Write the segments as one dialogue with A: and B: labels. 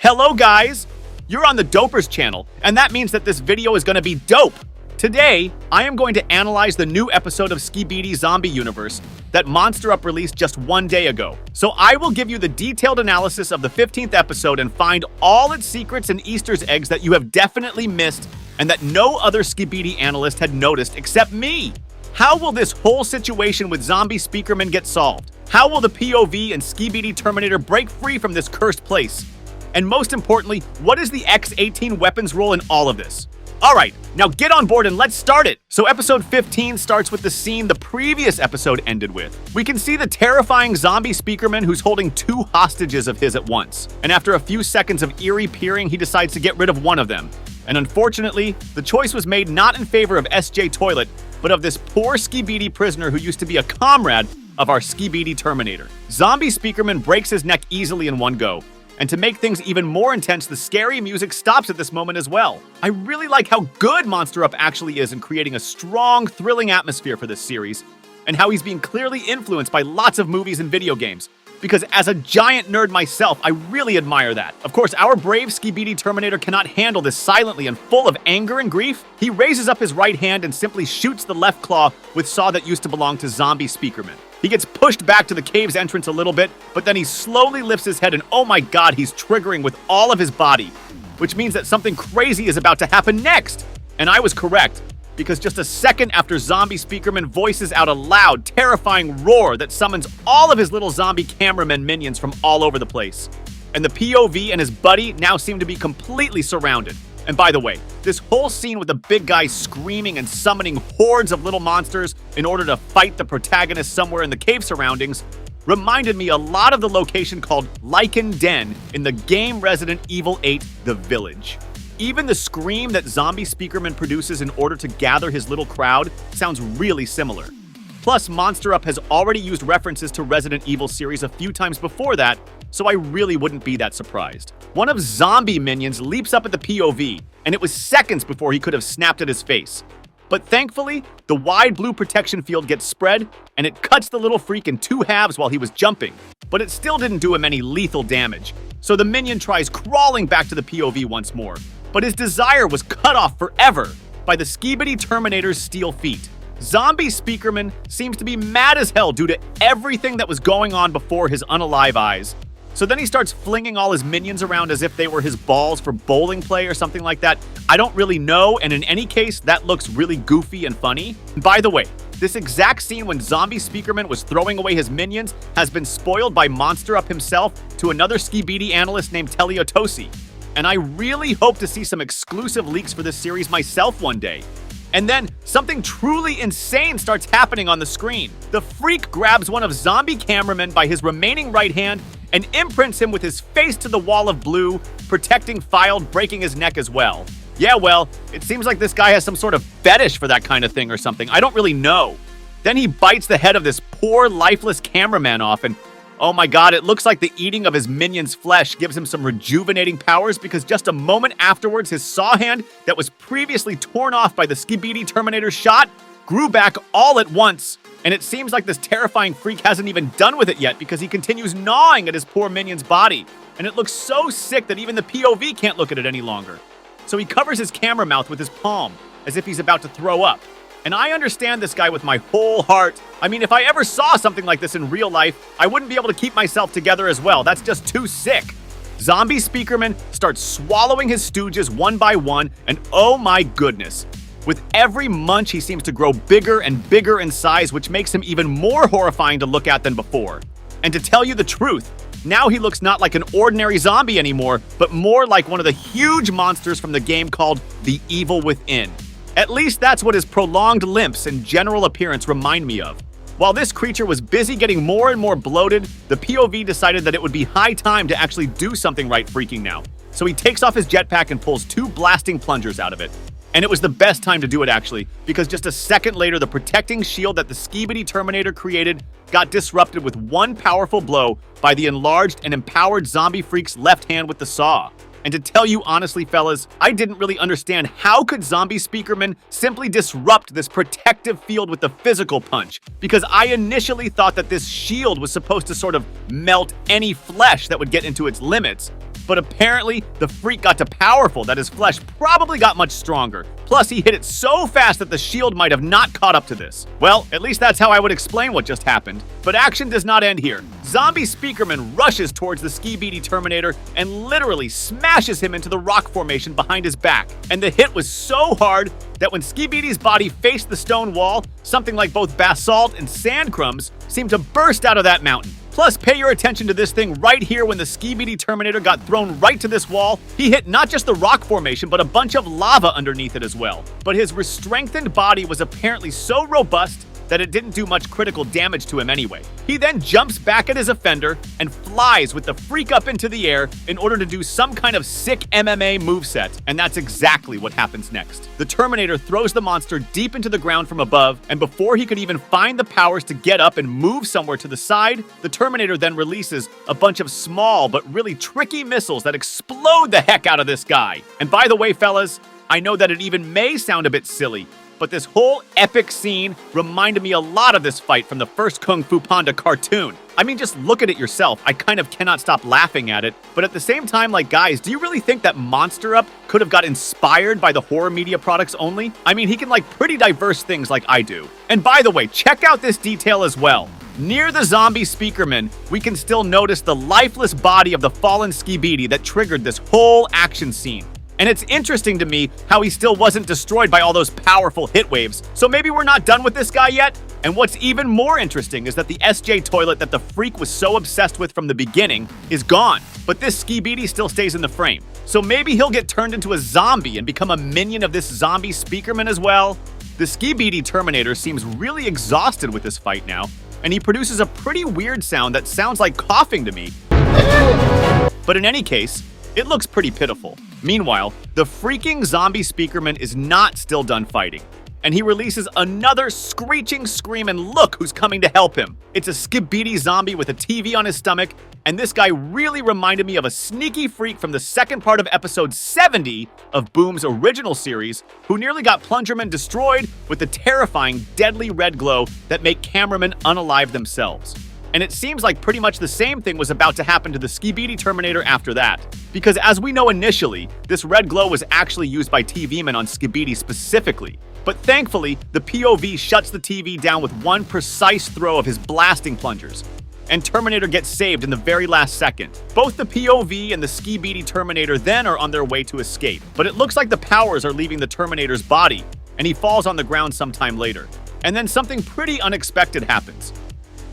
A: Hello guys! You're on the Dopers channel, and that means that this video is going to be dope! Today, I am going to analyze the new episode of Skibidi Zombie Universe that MonsterUp released just one day ago. So I will give you the detailed analysis of the 15th episode and find all its secrets and Easter eggs that you have definitely missed and that no other Skibidi analyst had noticed except me. How will this whole situation with zombie speakerman get solved? How will the POV and Skibidi Terminator break free from this cursed place? And most importantly, what is the X-18 weapons role in all of this? Alright, now get on board and let's start it! So episode 15 starts with the scene the previous episode ended with. We can see the terrifying zombie speakerman who's holding two hostages of his at once. And after a few seconds of eerie peering, he decides to get rid of one of them. And unfortunately, the choice was made not in favor of SJ Toilet, but of this poor Skibidi prisoner who used to be a comrade of our Skibidi Terminator. Zombie speakerman breaks his neck easily in one go. And to make things even more intense, the scary music stops at this moment as well. I really like how good MonsterUp actually is in creating a strong, thrilling atmosphere for this series, and how he's being clearly influenced by lots of movies and video games. Because as a giant nerd myself, I really admire that. Of course, our brave Skibidi Terminator cannot handle this silently and full of anger and grief. He raises up his right hand and simply shoots the left claw with saw that used to belong to zombie speakerman. He gets pushed back to the cave's entrance a little bit, but then he slowly lifts his head and oh my god, he's triggering with all of his body. Which means that something crazy is about to happen next. And I was correct, because just a second after zombie speakerman voices out a loud, terrifying roar that summons all of his little zombie cameramen minions from all over the place. And the POV and his buddy now seem to be completely surrounded. And by the way, this whole scene with the big guy screaming and summoning hordes of little monsters in order to fight the protagonist somewhere in the cave surroundings reminded me a lot of the location called Lichen Den in the game Resident Evil 8: The Village. Even the scream that zombie speakerman produces in order to gather his little crowd sounds really similar. Plus, MonsterUp has already used references to Resident Evil series a few times before that, so I really wouldn't be that surprised. One of zombie minions leaps up at the POV, and it was seconds before he could have snapped at his face. But thankfully, the wide blue protection field gets spread, and it cuts the little freak in two halves while he was jumping. But it still didn't do him any lethal damage, so the minion tries crawling back to the POV once more. But his desire was cut off forever by the Skibidi Terminator's steel feet. Zombie speakerman seems to be mad as hell due to everything that was going on before his unalive eyes. So then he starts flinging all his minions around as if they were his balls for bowling play or something like that. I don't really know, and in any case, that looks really goofy and funny. By the way, this exact scene when zombie speakerman was throwing away his minions has been spoiled by MonsterUp himself to another Skibidi analyst named Teliotosi. And I really hope to see some exclusive leaks for this series myself one day. And then, something truly insane starts happening on the screen. The freak grabs one of zombie cameraman by his remaining right hand and imprints him with his face to the wall of blue, protecting Filed, breaking his neck as well. Yeah, well, it seems like this guy has some sort of fetish for that kind of thing or something. I don't really know. Then he bites the head of this poor, lifeless cameraman off and oh my god, it looks like the eating of his minion's flesh gives him some rejuvenating powers because just a moment afterwards, his saw hand that was previously torn off by the Skibidi Terminator's shot grew back all at once. And it seems like this terrifying freak hasn't even done with it yet because he continues gnawing at his poor minion's body. And it looks so sick that even the POV can't look at it any longer. So he covers his camera mouth with his palm as if he's about to throw up. And I understand this guy with my whole heart. I mean, if I ever saw something like this in real life, I wouldn't be able to keep myself together as well. That's just too sick. Zombie speakerman starts swallowing his stooges one by one, and oh my goodness. With every munch, he seems to grow bigger and bigger in size, which makes him even more horrifying to look at than before. And to tell you the truth, now he looks not like an ordinary zombie anymore, but more like one of the huge monsters from the game called The Evil Within. At least that's what his prolonged limps and general appearance remind me of. While this creature was busy getting more and more bloated, the POV decided that it would be high time to actually do something right freaking now. So he takes off his jetpack and pulls two blasting plungers out of it. And it was the best time to do it actually, because just a second later the protecting shield that the Skibidi Terminator created got disrupted with one powerful blow by the enlarged and empowered zombie freak's left hand with the saw. And to tell you honestly, fellas, I didn't really understand how could zombie speakerman simply disrupt this protective field with the physical punch, because I initially thought that this shield was supposed to sort of melt any flesh that would get into its limits. But apparently, the freak got too powerful that his flesh probably got much stronger. Plus, he hit it so fast that the shield might have not caught up to this. Well, at least that's how I would explain what just happened. But action does not end here. Zombie speakerman rushes towards the Skibidi Terminator and literally smashes him into the rock formation behind his back. And the hit was so hard that when Skibidi's body faced the stone wall, something like both basalt and sand crumbs seemed to burst out of that mountain. Plus, pay your attention to this thing right here when the Skibidi Terminator got thrown right to this wall. He hit not just the rock formation, but a bunch of lava underneath it as well. But his restrengthened body was apparently so robust that it didn't do much critical damage to him anyway. He then jumps back at his offender and flies with the freak up into the air in order to do some kind of sick MMA moveset, and that's exactly what happens next. The Terminator throws the monster deep into the ground from above, and before he could even find the powers to get up and move somewhere to the side, the Terminator then releases a bunch of small but really tricky missiles that explode the heck out of this guy. And by the way, fellas, I know that it even may sound a bit silly, but this whole epic scene reminded me a lot of this fight from the first Kung Fu Panda cartoon. I mean, just look at it yourself. I kind of cannot stop laughing at it. But at the same time, like, guys, do you really think that MonsterUp could have got inspired by the horror media products only? I mean, he can like pretty diverse things like I do. And by the way, check out this detail as well. Near the zombie speakerman, we can still notice the lifeless body of the fallen Skibidi that triggered this whole action scene. And it's interesting to me how he still wasn't destroyed by all those powerful hit waves. So maybe we're not done with this guy yet? And what's even more interesting is that the SJ toilet that the freak was so obsessed with from the beginning is gone. But this Skibidi still stays in the frame. So maybe he'll get turned into a zombie and become a minion of this zombie speakerman as well. The Skibidi Terminator seems really exhausted with this fight now, and he produces a pretty weird sound that sounds like coughing to me. But in any case, it looks pretty pitiful. Meanwhile, the freaking zombie speakerman is not still done fighting, and he releases another screeching scream, and look who's coming to help him. It's a Skibidi zombie with a TV on his stomach, and this guy really reminded me of a sneaky freak from the second part of episode 70 of Boom's original series, who nearly got Plungerman destroyed with the terrifying deadly red glow that make cameramen unalive themselves. And it seems like pretty much the same thing was about to happen to the Skibidi Terminator after that. Because as we know initially, this red glow was actually used by TV men on Skibidi specifically. But thankfully, the POV shuts the TV down with one precise throw of his blasting plungers, and Terminator gets saved in the very last second. Both the POV and the Skibidi Terminator then are on their way to escape, but it looks like the powers are leaving the Terminator's body, and he falls on the ground sometime later. And then something pretty unexpected happens,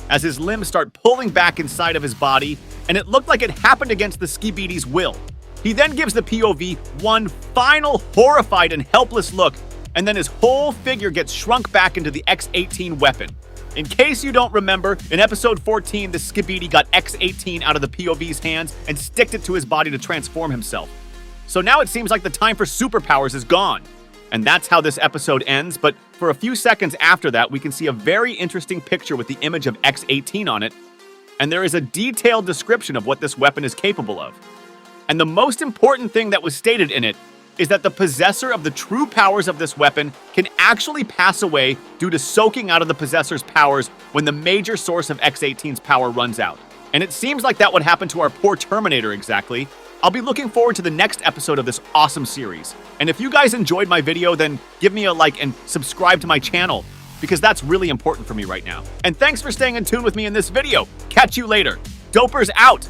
A: as his limbs start pulling back inside of his body, and it looked like it happened against the Skibidi's will. He then gives the POV one final horrified and helpless look, and then his whole figure gets shrunk back into the X-18 weapon. In case you don't remember, in episode 14, the Skibidi got X-18 out of the POV's hands and sticked it to his body to transform himself. So now it seems like the time for superpowers is gone. And that's how this episode ends, but for a few seconds after that, we can see a very interesting picture with the image of X-18 on it, and there is a detailed description of what this weapon is capable of. And the most important thing that was stated in it is that the possessor of the true powers of this weapon can actually pass away due to soaking out of the possessor's powers when the major source of X-18's power runs out. And it seems like that would happen to our poor Terminator exactly. I'll be looking forward to the next episode of this awesome series. And if you guys enjoyed my video, then give me a like and subscribe to my channel, because that's really important for me right now. And thanks for staying in tune with me in this video. Catch you later. Doper's out.